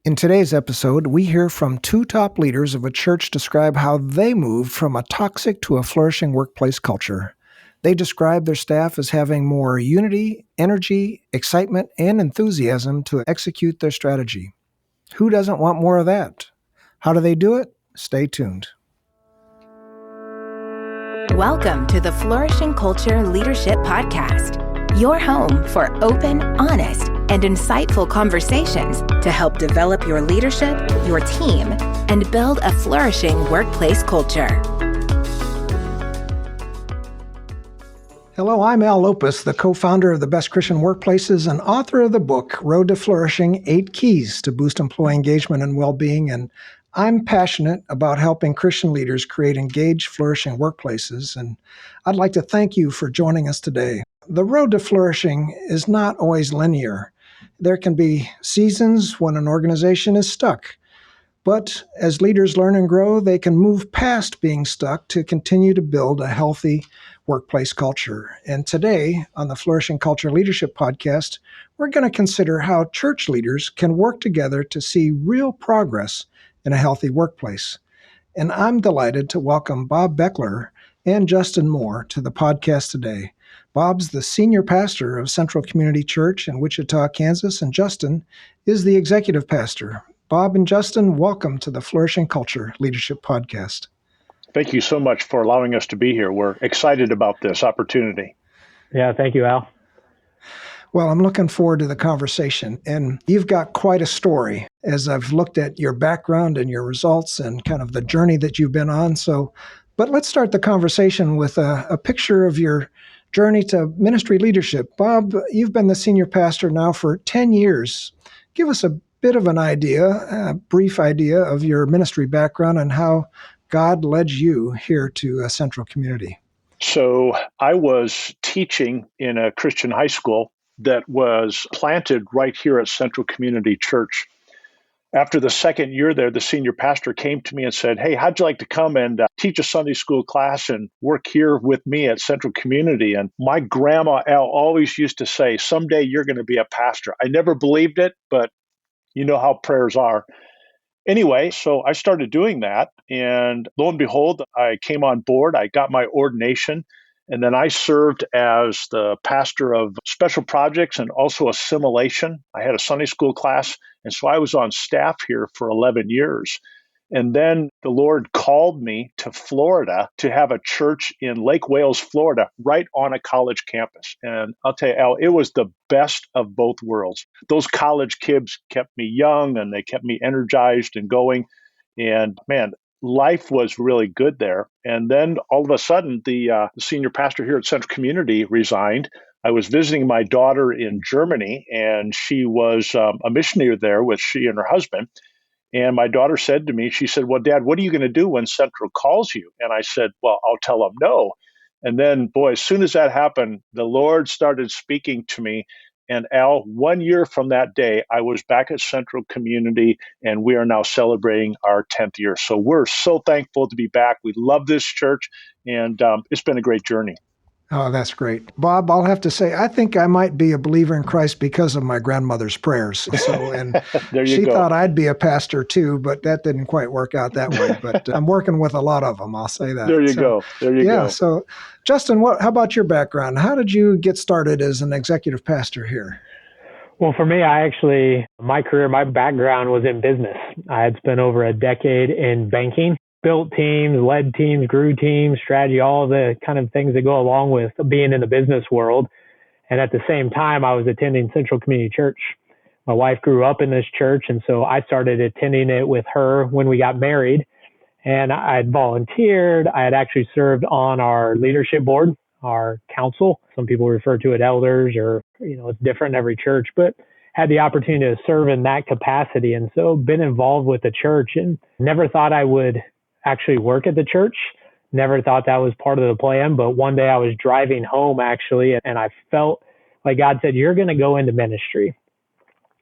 In today's episode, we hear from two top leaders of a church describe how they moved from a toxic to a flourishing workplace culture. They describe their staff as having more unity, energy, excitement, and enthusiasm to execute their strategy. Who doesn't want more of that? How do they do it? Stay tuned. Welcome to the Flourishing Culture Leadership Podcast, your home for open, honest, and insightful conversations to help develop your leadership, your team, and build a flourishing workplace culture. Hello, I'm Al Lopez, the co-founder of the Best Christian Workplaces and author of the book, Road to Flourishing, 8 Keys to Boost Employee Engagement and Well-Being, and I'm passionate about helping Christian leaders create engaged, flourishing workplaces, and I'd like to thank you for joining us today. The road to flourishing is not always linear. There can be seasons when an organization is stuck, but as leaders learn and grow, they can move past being stuck to continue to build a healthy workplace culture. And today, on the Flourishing Culture Leadership Podcast, we're going to consider how church leaders can work together to see real progress in a healthy workplace. And I'm delighted to welcome Bob Beckler and Justin Moore to the podcast today. Bob's the senior pastor of Central Community Church in Wichita, Kansas, and Justin is the executive pastor. Bob and Justin, welcome to the Flourishing Culture Leadership Podcast. Thank you so much for allowing us to be here. We're excited about this opportunity. Yeah, thank you, Al. Well, I'm looking forward to the conversation, and you've got quite a story as I've looked at your background and your results and kind of the journey that you've been on. But let's start the conversation with a picture of your journey to ministry leadership. Bob, you've been the senior pastor now for 10 years. Give us a bit of an idea, a brief idea of your ministry background and how God led you here to Central Community. So I was teaching in a Christian high school that was planted right here at Central Community Church. After the second year there, the senior pastor came to me and said, "Hey, how'd you like to come and teach a Sunday school class and work here with me at Central Community?" And my grandma Al always used to say, "Someday you're going to be a pastor." I never believed it, but you know how prayers are. Anyway, so I started doing that, and lo and behold, I came on board. I got my ordination, and then I served as the pastor of special projects and also assimilation. I had a Sunday school class, and so I was on staff here for 11 years. And then the Lord called me to Florida to have a church in Lake Wales, Florida, right on a college campus. And I'll tell you, Al, it was the best of both worlds. Those college kids kept me young and they kept me energized and going. And man, life was really good there. And then all of a sudden, the senior pastor here at Central Community resigned. I was visiting my daughter in Germany, and she was a missionary there with she and her husband. And my daughter said to me, she said, "Well, Dad, what are you going to do when Central calls you?" And I said, "Well, I'll tell them no." And then, boy, as soon as that happened, the Lord started speaking to me. And Al, 1 year from that day, I was back at Central Community, and we are now celebrating our 10th year. So we're so thankful to be back. We love this church, and it's been a great journey. Oh, that's great. Bob, I'll have to say, I think I might be a believer in Christ because of my grandmother's prayers. And she thought I'd be a pastor too, but that didn't quite work out that way. But I'm working with a lot of them, I'll say that. There you go. Yeah, so Justin, how about your background? How did you get started as an executive pastor here? Well, for me, my career, my background was in business. I had spent over a decade in banking. Built teams, led teams, grew teams, strategy, all the kind of things that go along with being in the business world. And at the same time, I was attending Central Community Church. My wife grew up in this church, and so I started attending it with her when we got married. And I had volunteered. I had actually served on our leadership board, our council. Some people refer to it elders, or, it's different in every church, but had the opportunity to serve in that capacity. And so been involved with the church and never thought I would actually work at the church. Never thought that was part of the plan. But one day I was driving home actually, and I felt like God said, "You're going to go into ministry."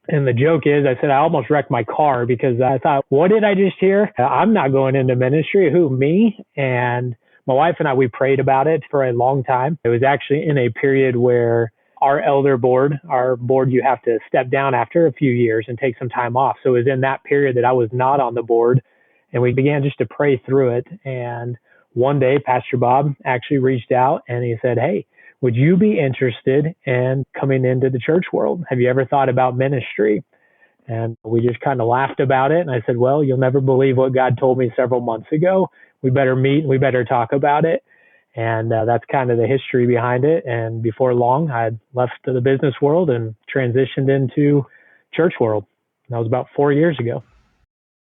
And the joke is, I said, I almost wrecked my car because I thought, what did I just hear? I'm not going into ministry. Who, me? And my wife and I, we prayed about it for a long time. It was actually in a period where our elder board, our board, you have to step down after a few years and take some time off. So it was in that period that I was not on the board, and we began just to pray through it. And one day, Pastor Bob actually reached out and he said, "Hey, would you be interested in coming into the church world? Have you ever thought about ministry?" And we just kind of laughed about it. And I said, "Well, you'll never believe what God told me several months ago. We better meet. We better talk about it." And that's kind of the history behind it. And before long, I had left the business world and transitioned into church world. That was about 4 years ago.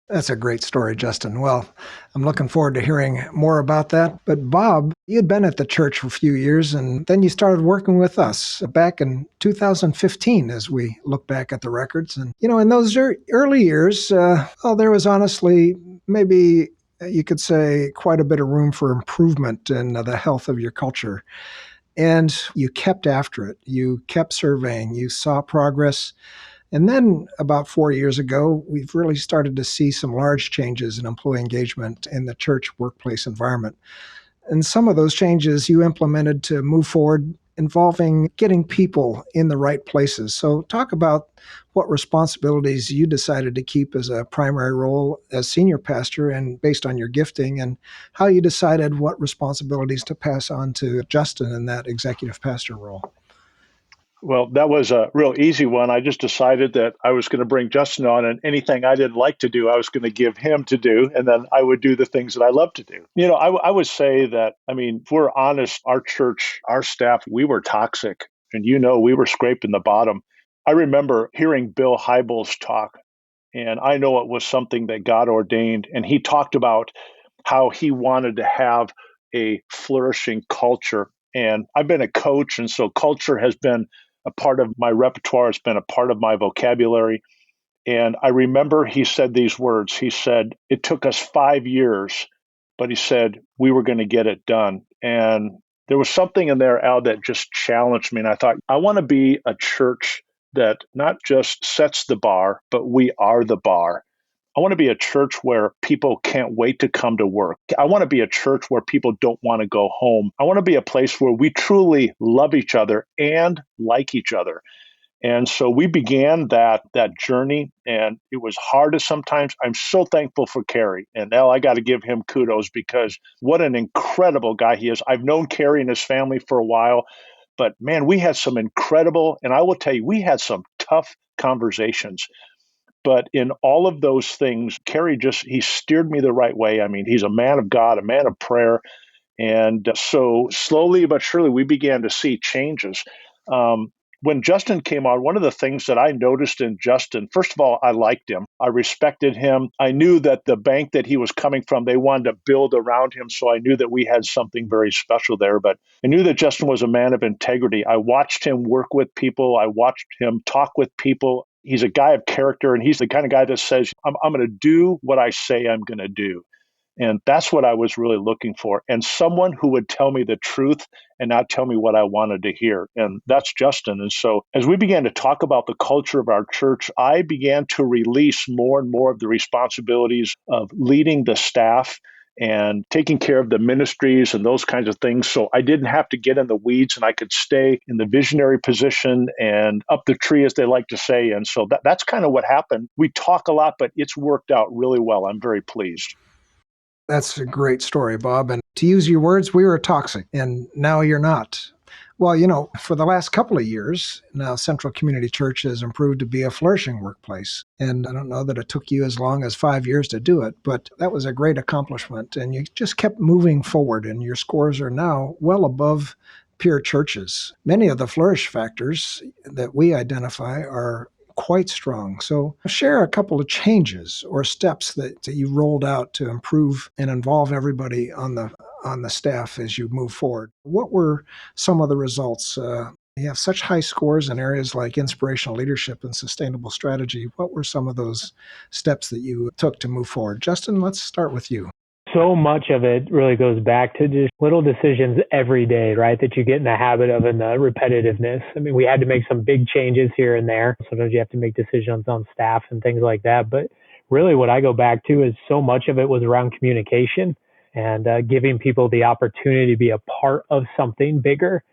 That's a great story, Justin. Well, I'm looking forward to hearing more about that. But Bob, you'd been at the church for a few years, and then you started working with us back in 2015 as we look back at the records. And, in those early years, there was honestly maybe you could say quite a bit of room for improvement in the health of your culture. And you kept after it. You kept surveying. You saw progress. And then about 4 years ago, we've really started to see some large changes in employee engagement in the church workplace environment. And some of those changes you implemented to move forward involving getting people in the right places. So talk about what responsibilities you decided to keep as a primary role as senior pastor and based on your gifting, and how you decided what responsibilities to pass on to Justin in that executive pastor role. Well, that was a real easy one. I just decided that I was going to bring Justin on, and anything I didn't like to do, I was going to give him to do, and then I would do the things that I love to do. I would say that, if we're honest, our church, our staff, we were toxic, and we were scraping the bottom. I remember hearing Bill Hybels talk, and I know it was something that God ordained, and he talked about how he wanted to have a flourishing culture. And I've been a coach, and so culture has been a part of my repertoire. It's been a part of my vocabulary. And I remember he said these words. He said, it took us 5 years, but he said, we were going to get it done. And there was something in there, Al, that just challenged me. And I thought, I want to be a church that not just sets the bar, but we are the bar. I want to be a church where people can't wait to come to work. I want to be a church where people don't want to go home. I want to be a place where we truly love each other and like each other. And so we began that journey, and it was hard as sometimes. I'm so thankful for Kerry. And Al, I got to give him kudos because what an incredible guy he is. I've known Kerry and his family for a while, but man, we had some incredible, and I will tell you, we had some tough conversations. But in all of those things, Kerry he steered me the right way. He's a man of God, a man of prayer. And so slowly but surely, we began to see changes. When Justin came on, one of the things that I noticed in Justin, first of all, I liked him. I respected him. I knew that the bank that he was coming from, they wanted to build around him. So I knew that we had something very special there. But I knew that Justin was a man of integrity. I watched him work with people. I watched him talk with people. He's a guy of character, and he's the kind of guy that says, I'm going to do what I say I'm going to do. And that's what I was really looking for. And someone who would tell me the truth and not tell me what I wanted to hear. And that's Justin. And so as we began to talk about the culture of our church, I began to release more and more of the responsibilities of leading the staff and taking care of the ministries and those kinds of things. So I didn't have to get in the weeds, and I could stay in the visionary position and up the tree, as they like to say. And so that's kind of what happened. We talk a lot, but it's worked out really well. I'm very pleased. That's a great story, Bob. And to use your words, we were toxic, and now you're not. Well, for the last couple of years, now Central Community Church has improved to be a flourishing workplace. And I don't know that it took you as long as 5 years to do it, but that was a great accomplishment. And you just kept moving forward, and your scores are now well above peer churches. Many of the flourish factors that we identify are quite strong. So share a couple of changes or steps that you rolled out to improve and involve everybody on the staff as you move forward. What were some of the results? You have such high scores in areas like inspirational leadership and sustainable strategy. What were some of those steps that you took to move forward? Justin, let's start with you. So much of it really goes back to just little decisions every day, right? That you get in the habit of and the repetitiveness. We had to make some big changes here and there. Sometimes you have to make decisions on staff and things like that. But really what I go back to is so much of it was around communication and giving people the opportunity to be a part of something bigger.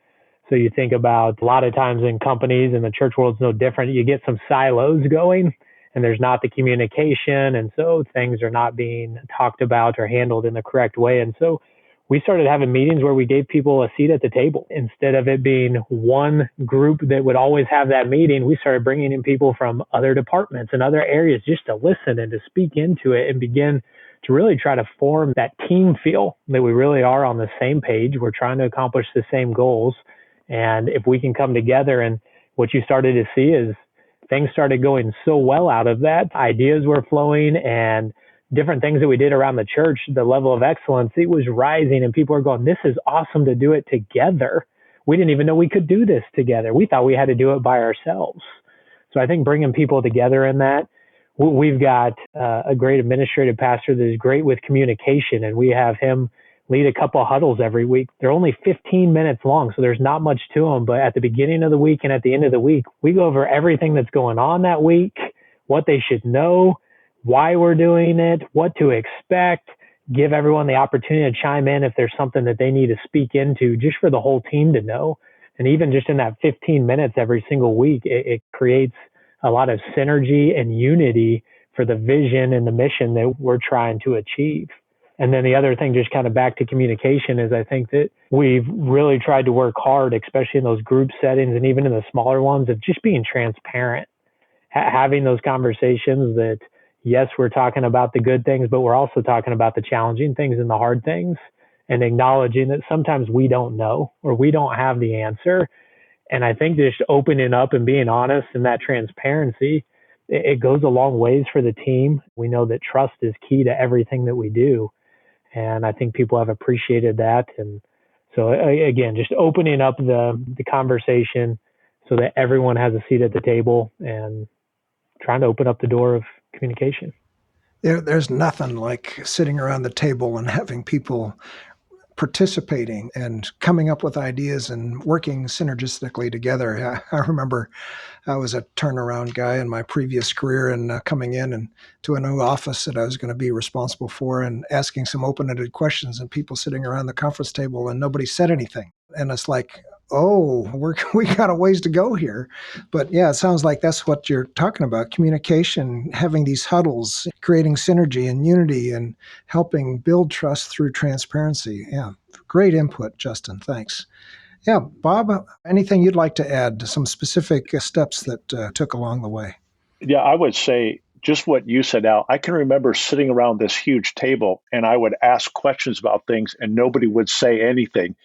So you think about a lot of times in companies, and the church world's no different, you get some silos going and there's not the communication. And so things are not being talked about or handled in the correct way. And so we started having meetings where we gave people a seat at the table. Instead of it being one group that would always have that meeting, we started bringing in people from other departments and other areas just to listen and to speak into it and begin to really try to form that team feel that we really are on the same page. We're trying to accomplish the same goals. And if we can come together, and what you started to see is things started going so well out of that. Ideas were flowing and different things that we did around the church, the level of excellence, it was rising, and people are going, this is awesome to do it together. We didn't even know we could do this together. We thought we had to do it by ourselves. So I think bringing people together in that, we've got a great administrative pastor that is great with communication, and we have him lead a couple of huddles every week. They're only 15 minutes long, so there's not much to them. But at the beginning of the week and at the end of the week, we go over everything that's going on that week, what they should know, why we're doing it, what to expect, give everyone the opportunity to chime in if there's something that they need to speak into, just for the whole team to know. And even just in that 15 minutes every single week, it creates a lot of synergy and unity for the vision and the mission that we're trying to achieve. And then the other thing, just kind of back to communication, is I think that we've really tried to work hard, especially in those group settings and even in the smaller ones, of just being transparent, having those conversations that, yes, we're talking about the good things, but we're also talking about the challenging things and the hard things, and acknowledging that sometimes we don't know or we don't have the answer. And I think just opening up and being honest and that transparency, it goes a long ways for the team. We know that trust is key to everything that we do. And I think people have appreciated that. And so again, just opening up the conversation so that everyone has a seat at the table and trying to open up the door of communication. There's nothing like sitting around the table and having people participating and coming up with ideas and working synergistically together. I remember I was a turnaround guy in my previous career, and coming in and to a new office that I was going to be responsible for, and asking some open-ended questions, and people sitting around the conference table and nobody said anything. And it's like, oh, we got a ways to go here. But yeah, it sounds like that's what you're talking about. Communication, having these huddles, creating synergy and unity, and helping build trust through transparency. Yeah, great input, Justin. Thanks. Yeah, Bob, anything you'd like to add to some specific steps that took along the way? Yeah, I would say just what you said, Al. I can remember sitting around this huge table and I would ask questions about things and nobody would say anything.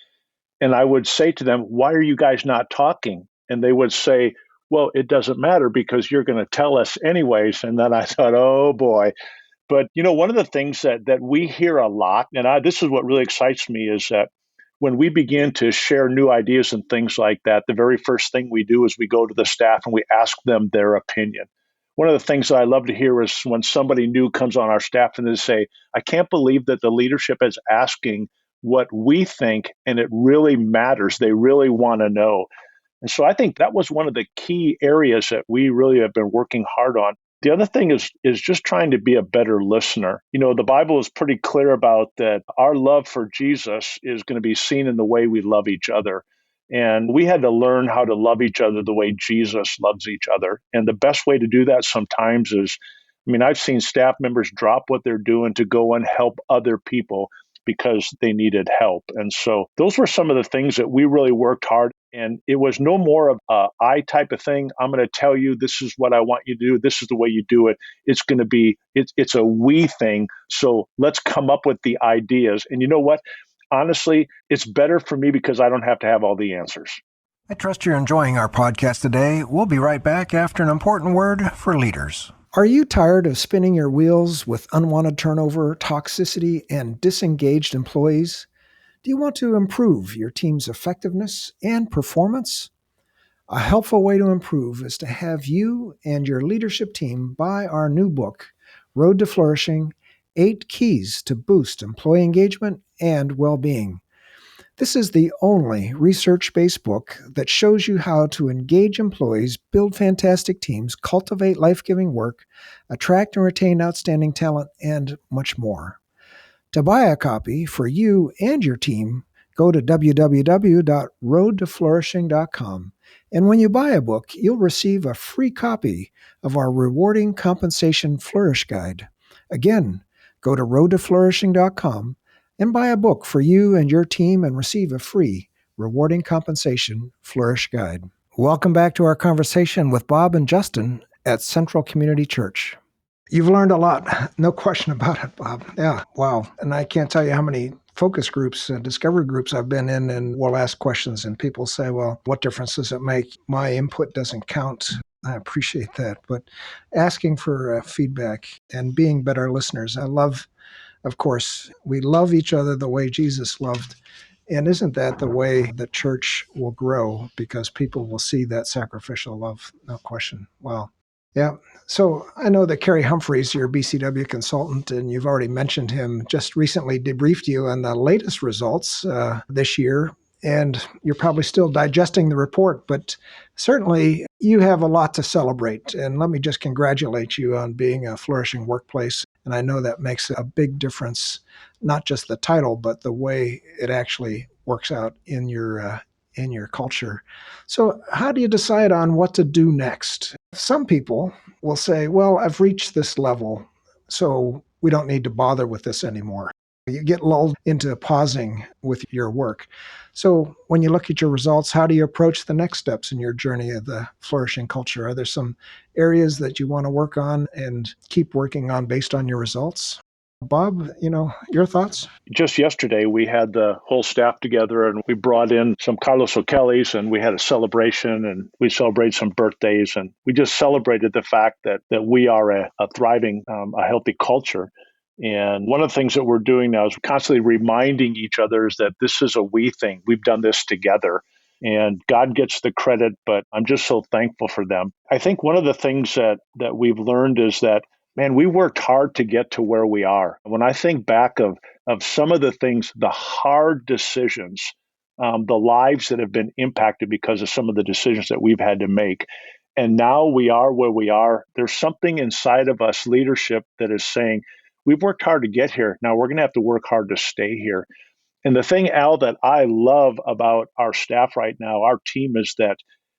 And I would say to them, why are you guys not talking? And they would say, well, it doesn't matter because you're going to tell us anyways. And then I thought, oh boy. But, one of the things that we hear a lot, and this is what really excites me, is that when we begin to share new ideas and things like that, the very first thing we do is we go to the staff and we ask them their opinion. One of the things that I love to hear is when somebody new comes on our staff and they say, I can't believe that the leadership is asking what we think, and it really matters. They really want to know. And so I think that was one of the key areas that we really have been working hard on. The other thing is just trying to be a better listener. The Bible is pretty clear about that our love for Jesus is going to be seen in the way we love each other. And we had to learn how to love each other the way Jesus loves each other. And the best way to do that sometimes is, I've seen staff members drop what they're doing to go and help other people because they needed help. And so those were some of the things that we really worked hard. And it was no more of a I type of thing. I'm going to tell you, this is what I want you to do. This is the way you do it. It's going to be, it's a we thing. So let's come up with the ideas. And you know what? Honestly, it's better for me because I don't have to have all the answers. I trust you're enjoying our podcast today. We'll be right back after an important word for leaders. Are you tired of spinning your wheels with unwanted turnover, toxicity, and disengaged employees? Do you want to improve your team's effectiveness and performance? A helpful way to improve is to have you and your leadership team buy our new book, Road to Flourishing: 8 Keys to Boost Employee Engagement and Well-Being. This is the only research-based book that shows you how to engage employees, build fantastic teams, cultivate life-giving work, attract and retain outstanding talent, and much more. To buy a copy for you and your team, Go to www.roadtoflourishing.com. And when you buy a book, you'll receive a free copy of our Rewarding Compensation Flourish Guide. Again, go to roadtoflourishing.com and buy a book for you and your team and receive a free Rewarding Compensation Flourish Guide. Welcome back to our conversation with Bob and Justin at Central Community Church. You've learned a lot, no question about it, Bob. Yeah, wow. And I can't tell you how many focus groups, discovery groups I've been in, and we'll ask questions and people say, well, what difference does it make? My input doesn't count. I appreciate that. But asking for feedback and being better listeners. I love, of course, we love each other the way Jesus loved. And isn't that the way the church will grow? Because people will see that sacrificial love, no question. Wow. Yeah. So I know that Kerry Humphreys, your BCW consultant, and you've already mentioned him, just recently debriefed you on the latest results this year. And you're probably still digesting the report, but certainly you have a lot to celebrate. And let me just congratulate you on being a flourishing workplace. And I know that makes a big difference, not just the title, but the way it actually works out in your culture. So how do you decide on what to do next? Some people will say, well, I've reached this level, so we don't need to bother with this anymore. You get lulled into pausing with your work. So when you look at your results, how do you approach the next steps in your journey of the flourishing culture? Are there some areas that you want to work on and keep working on based on your results? Bob, your thoughts? Just yesterday, we had the whole staff together and we brought in some Carlos O'Kellys and we had a celebration and we celebrated some birthdays. And we just celebrated the fact that we are a thriving, a healthy culture. And one of the things that we're doing now is constantly reminding each other is that this is a we thing. We've done this together. And God gets the credit, but I'm just so thankful for them. I think one of the things that we've learned is that, man, we worked hard to get to where we are. When I think back of some of the things, the hard decisions, the lives that have been impacted because of some of the decisions that we've had to make, and now we are where we are, there's something inside of us, leadership, that is saying, we've worked hard to get here. Now we're going to have to work hard to stay here. And the thing, Al, that I love about our staff right now, our team, is that,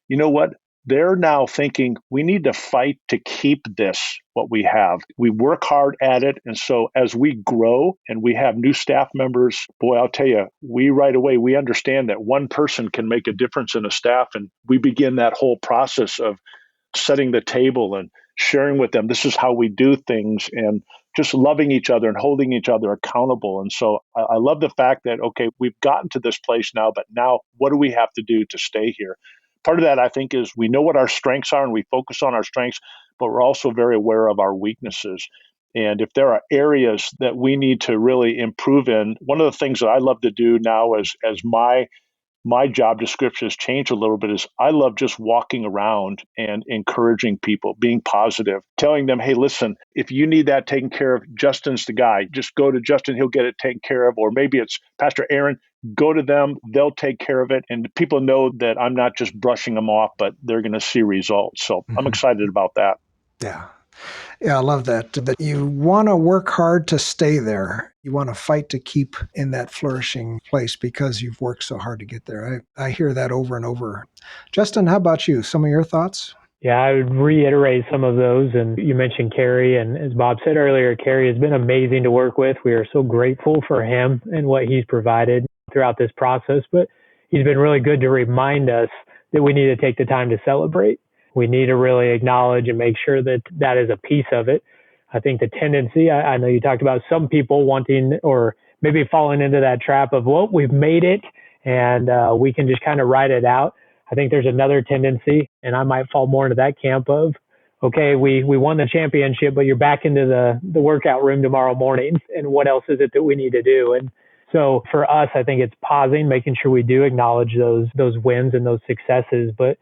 you know what? They're now thinking we need to fight to keep this, what we have. We work hard at it. And so as we grow and we have new staff members, boy, I'll tell you, we right away, we understand that one person can make a difference in a staff. And we begin that whole process of setting the table and sharing with them, this is how we do things, and just loving each other and holding each other accountable. And so I love the fact that, okay, we've gotten to this place now, but now what do we have to do to stay here? Part of that, I think, is we know what our strengths are and we focus on our strengths, but we're also very aware of our weaknesses. And if there are areas that we need to really improve in, one of the things that I love to do now as my job description has changed a little bit is I love just walking around and encouraging people, being positive, telling them, hey, listen, if you need that taken care of, Justin's the guy. Just go to Justin, he'll get it taken care of. Or maybe it's Pastor Aaron, go to them, they'll take care of it. And people know that I'm not just brushing them off, but they're going to see results. So I'm excited about that. Yeah. Yeah, I love that. That you want to work hard to stay there. You want to fight to keep in that flourishing place because you've worked so hard to get there. I hear that over and over. Justin, how about you? Some of your thoughts? Yeah, I would reiterate some of those. And you mentioned Kerry. And as Bob said earlier, Kerry has been amazing to work with. We are so grateful for him and what he's provided throughout this process. But he's been really good to remind us that we need to take the time to celebrate. We need to really acknowledge and make sure that that is a piece of it. I think the tendency, I know you talked about some people wanting or maybe falling into that trap of, well, we've made it and we can just kind of ride it out. I think there's another tendency, and I might fall more into that camp of, okay, we won the championship, but you're back into the workout room tomorrow morning. And what else is it that we need to do? And so for us, I think it's pausing, making sure we do acknowledge those wins and those successes. But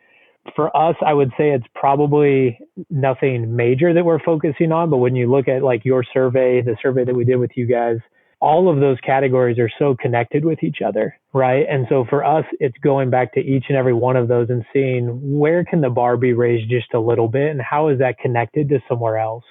for us, I would say it's probably nothing major that we're focusing on. But when you look at like your survey, the survey that we did with you guys, all of those categories are so connected with each other, right? And so for us, it's going back to each and every one of those and seeing where can the bar be raised just a little bit and how is that connected to somewhere else?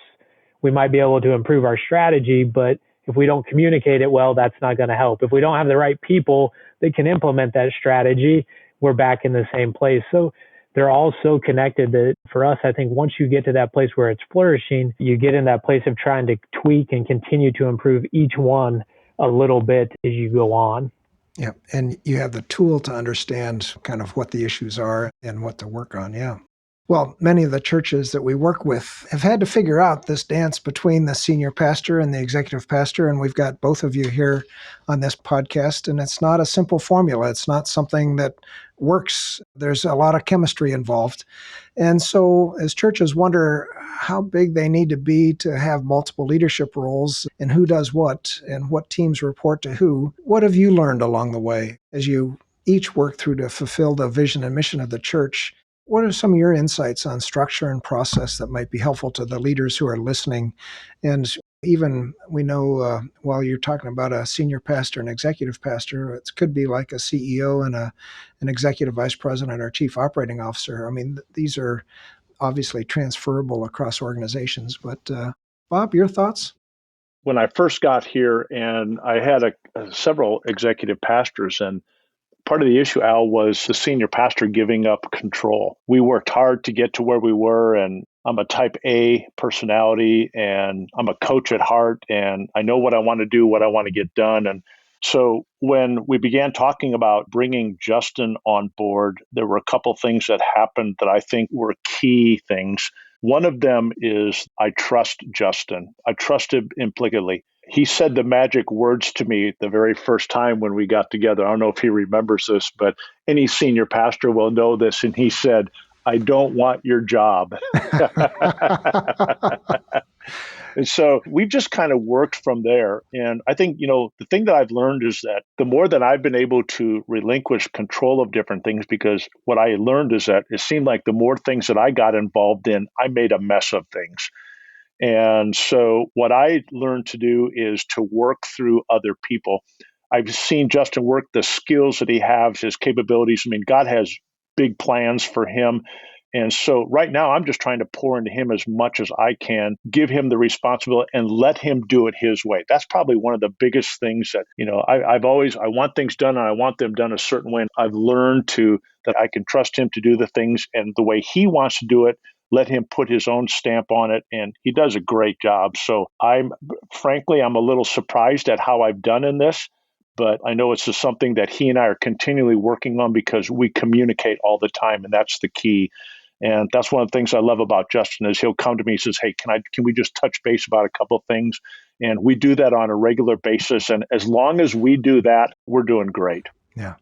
We might be able to improve our strategy, but If we don't communicate it well, that's not going to help. If we don't have the right people that can implement that strategy, we're back in the same place. So they're all so connected that for us, I think once you get to that place where it's flourishing, you get in that place of trying to tweak and continue to improve each one a little bit as you go on. Yeah. And you have the tool to understand kind of what the issues are and what to work on. Yeah. Well, many of the churches that we work with have had to figure out this dance between the senior pastor and the executive pastor. And we've got both of you here on this podcast. And it's not a simple formula. It's not something that works. There's a lot of chemistry involved. And so as churches wonder how big they need to be to have multiple leadership roles and who does what and what teams report to who, what have you learned along the way as you each work through to fulfill the vision and mission of the church? What are some of your insights on structure and process that might be helpful to the leaders who are listening? And even we know while you're talking about a senior pastor and executive pastor, it could be like a CEO and an executive vice president or chief operating officer. I mean, these are obviously transferable across organizations. But Bob, your thoughts? When I first got here, and I had several executive pastors, and part of the issue, Al, was the senior pastor giving up control. We worked hard to get to where we were, and I'm a type A personality, and I'm a coach at heart, and I know what I want to do, what I want to get done. And so when we began talking about bringing Justin on board, there were a couple things that happened that I think were key things. One of them is I trust Justin. I trust him implicitly. He said the magic words to me the very first time when we got together. I don't know if he remembers this, but any senior pastor will know this. And he said, "I don't want your job." And so we've just kind of worked from there. And I think, the thing that I've learned is that the more that I've been able to relinquish control of different things, because what I learned is that it seemed like the more things that I got involved in, I made a mess of things. And so what I learned to do is to work through other people. I've seen Justin work, the skills that he has, his capabilities. I mean, God has big plans for him. And so right now, I'm just trying to pour into him as much as I can, give him the responsibility and let him do it his way. That's probably one of the biggest things that, I want things done and I want them done a certain way. And I've learned that I can trust him to do the things and the way he wants to do it, let him put his own stamp on it. And he does a great job. So I'm a little surprised at how I've done in this. But I know it's just something that he and I are continually working on because we communicate all the time. And that's the key. And that's one of the things I love about Justin is he'll come to me and says, "Hey, can we just touch base about a couple of things?" And we do that on a regular basis. And as long as we do that, we're doing great. Yeah.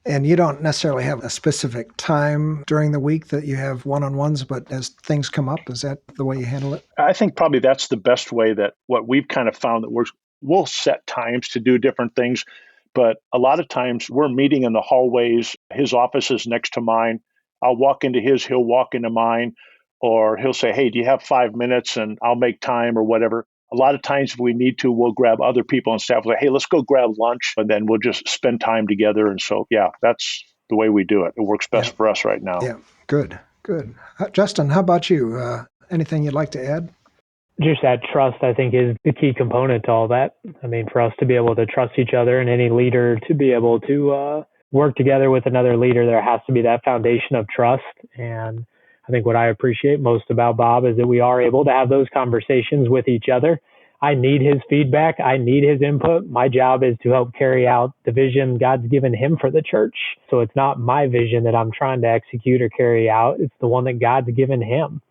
And you don't necessarily have a specific time during the week that you have one-on-ones, but as things come up, is that the way you handle it? I think probably that's the best way, that what we've kind of found that we'll set times to do different things. But a lot of times we're meeting in the hallways. His office is next to mine. I'll walk into his, he'll walk into mine, or he'll say, "Hey, do you have 5 minutes?" And I'll make time or whatever. A lot of times if we need to, we'll grab other people and staff. Like, "Hey, let's go grab lunch." And then we'll just spend time together. And so, yeah, that's the way we do it. It works best for us right now. Yeah, good. Justin, how about you? Anything you'd like to add? Just that trust, I think, is the key component to all that. I mean, for us to be able to trust each other and any leader to be able to work together with another leader, there has to be that foundation of trust. And I think what I appreciate most about Bob is that we are able to have those conversations with each other. I need his feedback. I need his input. My job is to help carry out the vision God's given him for the church. So it's not my vision that I'm trying to execute or carry out. It's the one that God's given him.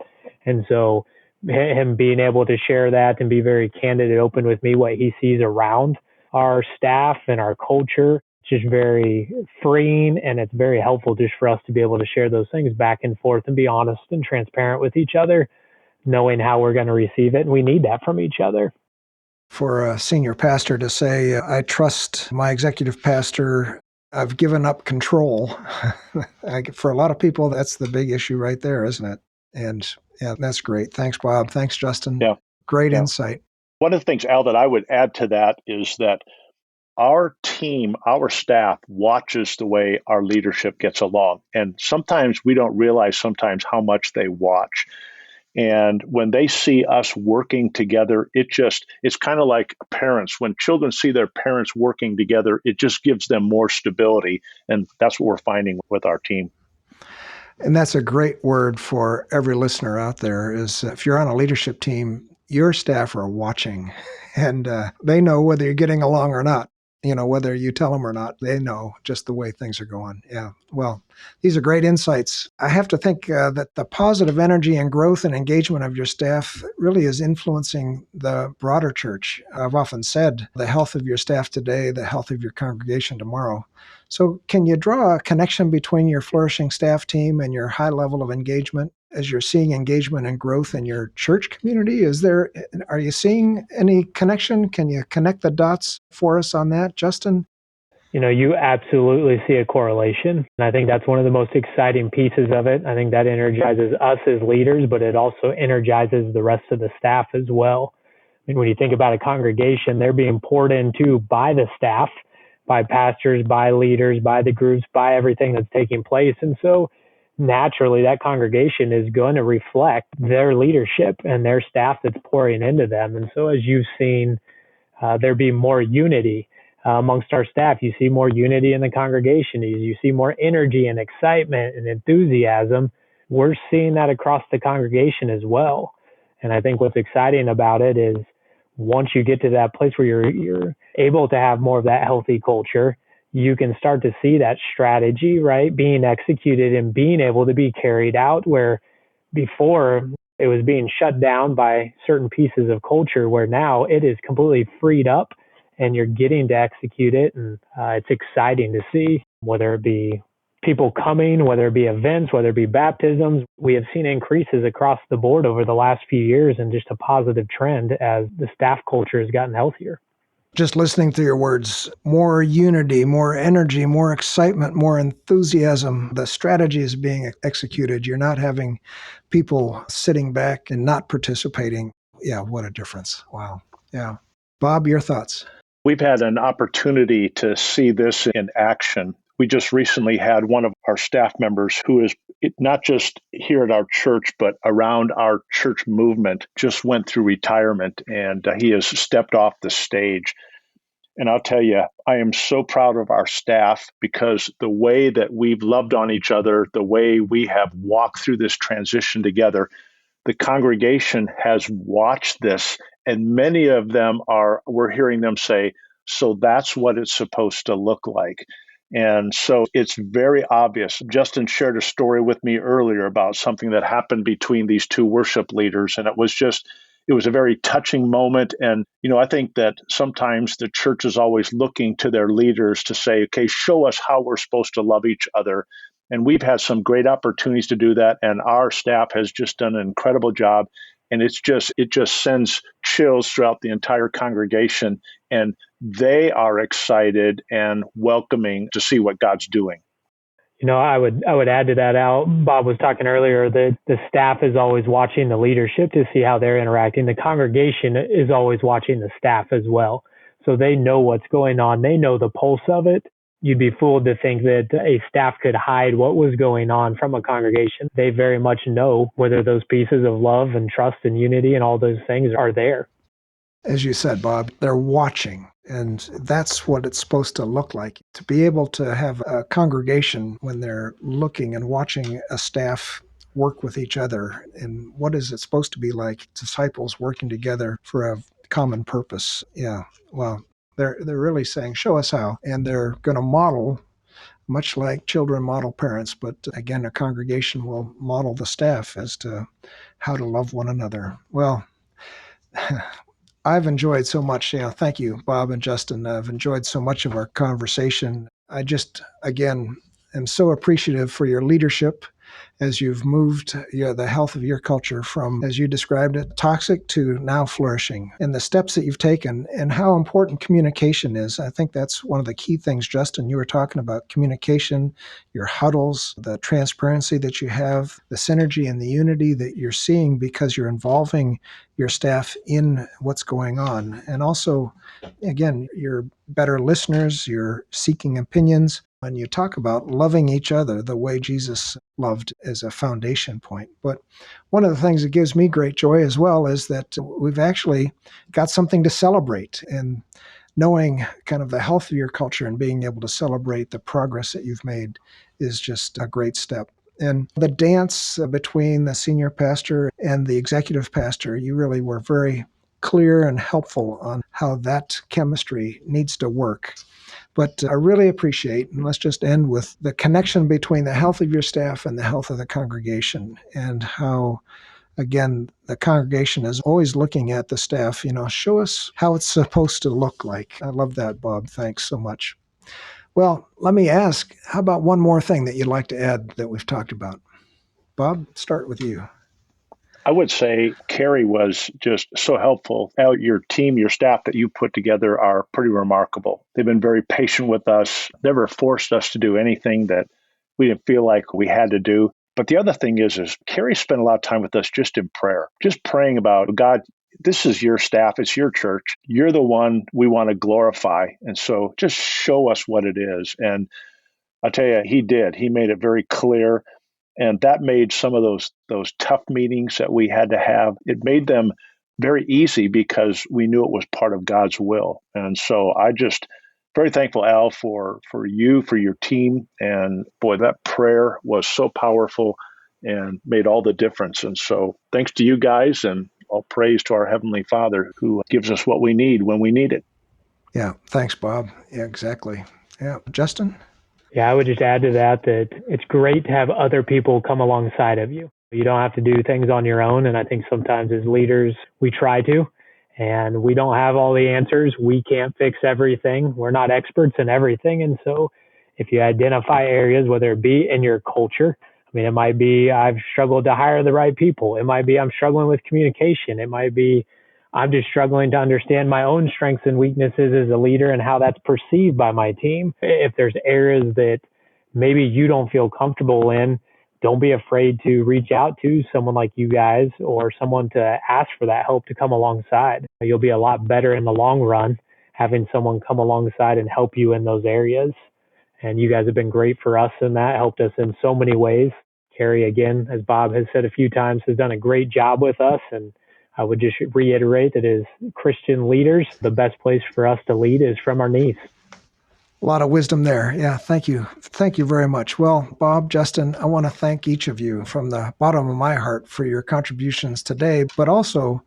And so him being able to share that and be very candid and open with me, what he sees around our staff and our culture, it's just very freeing, and it's very helpful just for us to be able to share those things back and forth and be honest and transparent with each other, knowing how we're going to receive it. And we need that from each other. For a senior pastor to say, "I trust my executive pastor, I've given up control." For a lot of people, that's the big issue right there, isn't it? And yeah, that's great. Thanks, Bob. Thanks, Justin. Yeah. Great insight. One of the things, Al, that I would add to that is that our team, our staff watches the way our leadership gets along. And sometimes we don't realize how much they watch. And when they see us working together, it's kind of like parents. When children see their parents working together, it just gives them more stability. And that's what we're finding with our team. And that's a great word for every listener out there is if you're on a leadership team, your staff are watching and they know whether you're getting along or not. Whether you tell them or not, they know just the way things are going. Yeah. Well, these are great insights. I have to think that the positive energy and growth and engagement of your staff really is influencing the broader church. I've often said the health of your staff today, the health of your congregation tomorrow. So can you draw a connection between your flourishing staff team and your high level of engagement as you're seeing engagement and growth in your church community? Are you seeing any connection? Can you connect the dots for us on that, Justin? You absolutely see a correlation. And I think that's one of the most exciting pieces of it. I think that energizes us as leaders, but it also energizes the rest of the staff as well. I mean, when you think about a congregation, they're being poured into by the staff, by pastors, by leaders, by the groups, by everything that's taking place. And so naturally, that congregation is going to reflect their leadership and their staff that's pouring into them. And so as you've seen there be more unity amongst our staff, you see more unity in the congregation, you see more energy and excitement and enthusiasm. We're seeing that across the congregation as well. And I think what's exciting about it is once you get to that place where you're able to have more of that healthy culture, you can start to see that strategy, right, being executed and being able to be carried out, where before it was being shut down by certain pieces of culture, where now it is completely freed up and you're getting to execute it. And it's exciting to see, whether it be people coming, whether it be events, whether it be baptisms. We have seen increases across the board over the last few years and just a positive trend as the staff culture has gotten healthier. Just listening to your words, more unity, more energy, more excitement, more enthusiasm. The strategy is being executed. You're not having people sitting back and not participating. Yeah, what a difference. Wow. Yeah. Bob, your thoughts? We've had an opportunity to see this in action. We just recently had one of our staff members who is not just here at our church, but around our church movement, just went through retirement, and he has stepped off the stage. And I'll tell you, I am so proud of our staff because the way that we've loved on each other, the way we have walked through this transition together, the congregation has watched this, and many of them we're hearing them say, so that's what it's supposed to look like. And so it's very obvious. Justin shared a story with me earlier about something that happened between these two worship leaders, and it was a very touching moment. And, I think that sometimes the church is always looking to their leaders to say, okay, show us how we're supposed to love each other. And we've had some great opportunities to do that. And our staff has just done an incredible job. And it just sends chills throughout the entire congregation. And they are excited and welcoming to see what God's doing. I would add to that, Al. Bob was talking earlier that the staff is always watching the leadership to see how they're interacting. The congregation is always watching the staff as well. So they know what's going on. They know the pulse of it. You'd be fooled to think that a staff could hide what was going on from a congregation. They very much know whether those pieces of love and trust and unity and all those things are there. As you said, Bob, they're watching. And that's what it's supposed to look like. To be able to have a congregation when they're looking and watching a staff work with each other, and what is it supposed to be like? Disciples working together for a common purpose. Yeah, well, they're really saying, show us how. And they're going to model, much like children model parents, but again, a congregation will model the staff as to how to love one another. Well, I've enjoyed so much. Thank you, Bob and Justin. I've enjoyed so much of our conversation. I just, again, am so appreciative for your leadership as you've moved the health of your culture from, as you described it, toxic to now flourishing, and the steps that you've taken and how important communication is. I think that's one of the key things, Justin, you were talking about communication, your huddles, the transparency that you have, the synergy and the unity that you're seeing because you're involving your staff in what's going on. And also, again, you're better listeners, you're seeking opinions. And you talk about loving each other the way Jesus loved as a foundation point. But one of the things that gives me great joy as well is that we've actually got something to celebrate. And knowing kind of the health of your culture and being able to celebrate the progress that you've made is just a great step. And the dance between the senior pastor and the executive pastor, you really were very clear and helpful on how that chemistry needs to work. But I really appreciate, and let's just end with the connection between the health of your staff and the health of the congregation, and how, again, the congregation is always looking at the staff, show us how it's supposed to look like. I love that, Bob. Thanks so much. Well, let me ask, how about one more thing that you'd like to add that we've talked about? Bob, start with you. I would say Carrie was just so helpful. Al, your team, your staff that you put together are pretty remarkable. They've been very patient with us, never forced us to do anything that we didn't feel like we had to do. But the other thing is Carrie spent a lot of time with us just in prayer, just praying about, God, this is your staff, it's your church. You're the one we want to glorify. And so just show us what it is. And I'll tell you, he did. He made it very clear. And that made some of those tough meetings that we had to have, it made them very easy because we knew it was part of God's will. And so I just very thankful, Al, for you, for your team. And boy, that prayer was so powerful and made all the difference. And so thanks to you guys, and all praise to our Heavenly Father who gives us what we need when we need it. Yeah, thanks, Bob. Yeah, exactly. Yeah, Justin? Yeah, I would just add to that it's great to have other people come alongside of you. You don't have to do things on your own. And I think sometimes as leaders, we try to, and we don't have all the answers. We can't fix everything. We're not experts in everything. And so if you identify areas, whether it be in your culture, it might be I've struggled to hire the right people. It might be I'm struggling with communication. It might be I'm just struggling to understand my own strengths and weaknesses as a leader and how that's perceived by my team. If there's areas that maybe you don't feel comfortable in, don't be afraid to reach out to someone like you guys or someone to ask for that help to come alongside. You'll be a lot better in the long run having someone come alongside and help you in those areas. And you guys have been great for us in that, helped us in so many ways. Carrie, again, as Bob has said a few times, has done a great job with us. And I would just reiterate that as Christian leaders, the best place for us to lead is from our knees. A lot of wisdom there. Yeah, thank you. Thank you very much. Well, Bob, Justin, I want to thank each of you from the bottom of my heart for your contributions today, but also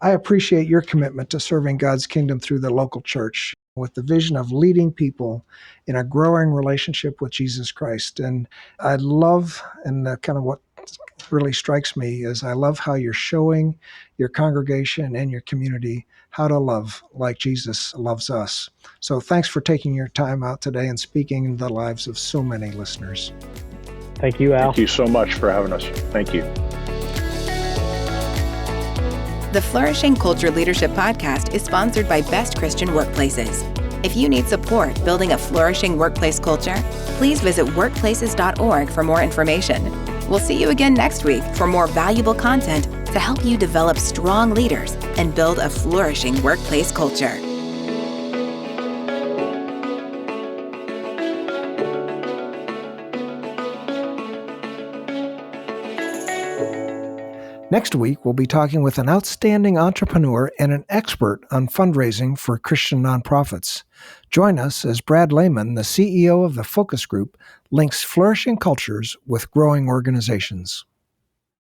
I appreciate your commitment to serving God's kingdom through the local church with the vision of leading people in a growing relationship with Jesus Christ. And I love, and kind of what really strikes me is I love how you're showing your congregation and your community how to love like Jesus loves us. So thanks for taking your time out today and speaking in the lives of so many listeners. Thank you, Al. Thank you so much for having us. Thank you. The Flourishing Culture Leadership Podcast is sponsored by Best Christian Workplaces. If you need support building a flourishing workplace culture, please visit workplaces.org for more information. We'll see you again next week for more valuable content to help you develop strong leaders and build a flourishing workplace culture. Next week, we'll be talking with an outstanding entrepreneur and an expert on fundraising for Christian nonprofits. Join us as Brad Lehman, the CEO of the Focus Group, links flourishing cultures with growing organizations.